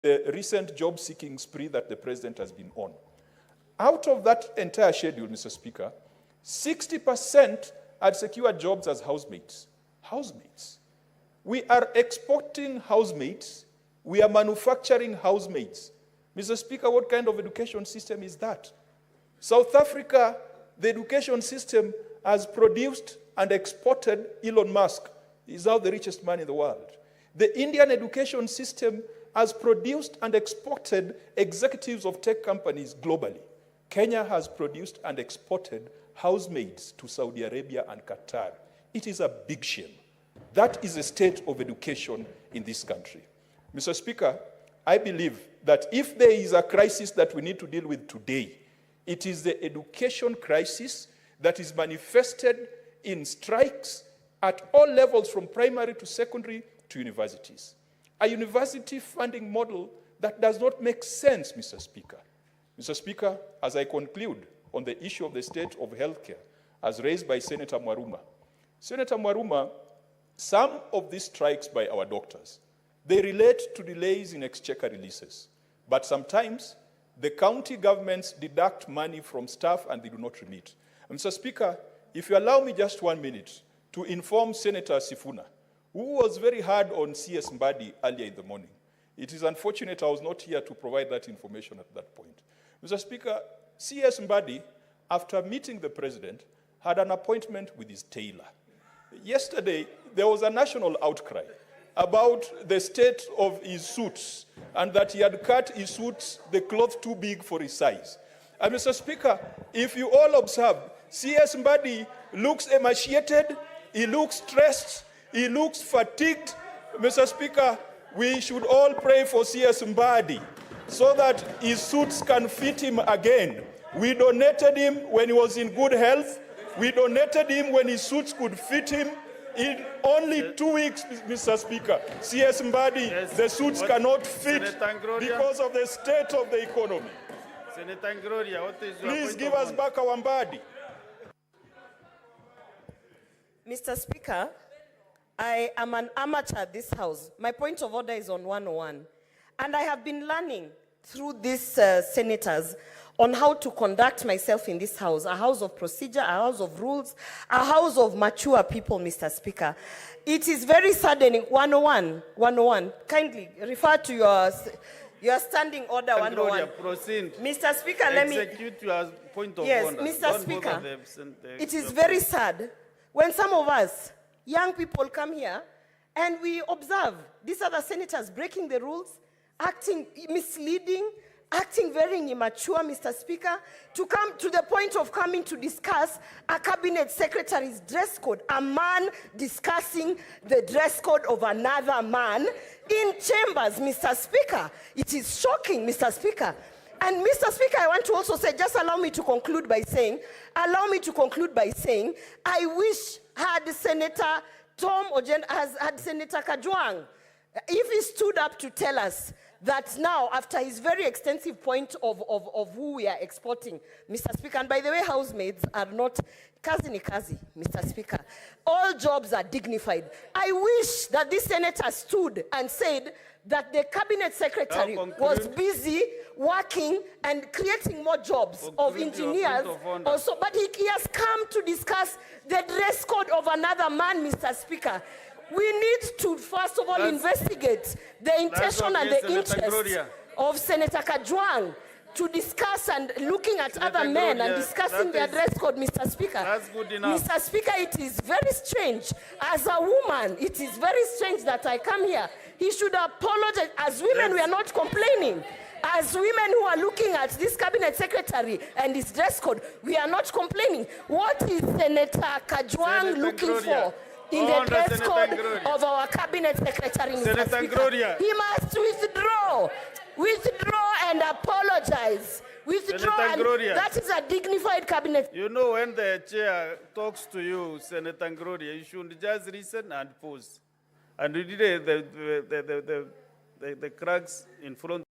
the recent job-seeking spree that the president has been on. Out of that entire schedule, Mr. Speaker, 60% had secured jobs as housemates. Housemates. We are exporting housemates. We are manufacturing housemates. Mr. Speaker, what kind of education system is that? South Africa, the education system has produced and exported Elon Musk. He's now the richest man in the world. The Indian education system has produced and exported executives of tech companies globally. Kenya has produced and exported housemaids to Saudi Arabia and Qatar. It is a big shame. That is the state of education in this country. Mr. Speaker, I believe that if there is a crisis that we need to deal with today, it is the education crisis that is manifested in strikes at all levels, from primary to secondary to universities. A university funding model that does not make sense, Mr. Speaker. Mr. Speaker, as I conclude on the issue of the state of healthcare, as raised by Senator Mwaruma. Senator Mwaruma, some of these strikes by our doctors, they relate to delays in exchequer releases. But sometimes, the county governments deduct money from staff and they do not remit. Mr. Speaker, if you allow me just 1 minute to inform Senator Sifuna, who was very hard on CS Mbadi earlier in the morning. It is unfortunate I was not here to provide that information at that point. Mr. Speaker, CS Mbadi, after meeting the president, had an appointment with his tailor. Yesterday, there was a national outcry about the state of his suits and that he had cut his suits, the cloth too big for his size. And Mr. Speaker, if you all observe, CS Mbadi looks emaciated, he looks stressed, he looks fatigued. Mr. Speaker, we should all pray for CS Mbadi so that his suits can fit him again. We donated him when he was in good health. We donated him when his suits could fit him. In only 2 weeks, Mr. Speaker, CS Mbadi, yes, the suits cannot fit because of the state of the economy. Senator Gloria, what is your Please give us back our Mbadi. Mr. Speaker, I am an amateur at this house. My point of order is on 101. And I have been learning through these senators on how to conduct myself in this house, a house of procedure, a house of rules, a house of mature people, Mr. Speaker. It is very saddening. 101, kindly refer to your standing order 101. Proceed. Mr. Speaker, let me... Execute your point of yes, order. Mr. Speaker, it is very sad when some of us, young people, come here and we observe these other senators breaking the rules, acting misleading, acting very immature, Mr. Speaker, to come to the point of coming to discuss a cabinet secretary's dress code, a man discussing the dress code of another man in chambers, Mr. Speaker. It is shocking, Mr. Speaker. And Mr. Speaker, I want to also say, just allow me to conclude by saying, I wish had Senator Tom Ojen, had Senator Kajwang, if he stood up to tell us that now, after his very extensive point of who we are exporting, Mr. Speaker, and by the way, housemaids are not, kazi ni kazi, Mr. Speaker. All jobs are dignified. I wish that this senator stood and said that the cabinet secretary was busy working and creating more jobs of engineers also, but he has come to discuss the dress code of another man, Mr. Speaker. We need to, first of all, investigate the intention and the interest of Senator Kajwang to discuss and looking at other men and discussing their dress code, Mr. Speaker. That's good enough. Mr. Speaker, it is very strange. As a woman, it is very strange that I come here. He should apologize. As women, we are not complaining. As women who are looking at this cabinet secretary and his dress code, we are not complaining. What is Senator Kajwang looking for in the dress code of our cabinet secretary, Mr. Speaker? He must withdraw and apologize. Withdraw, and that is a dignified cabinet. You know, when the chair talks to you, Senator Gloria, you should just listen and pause. And you did the cracks in front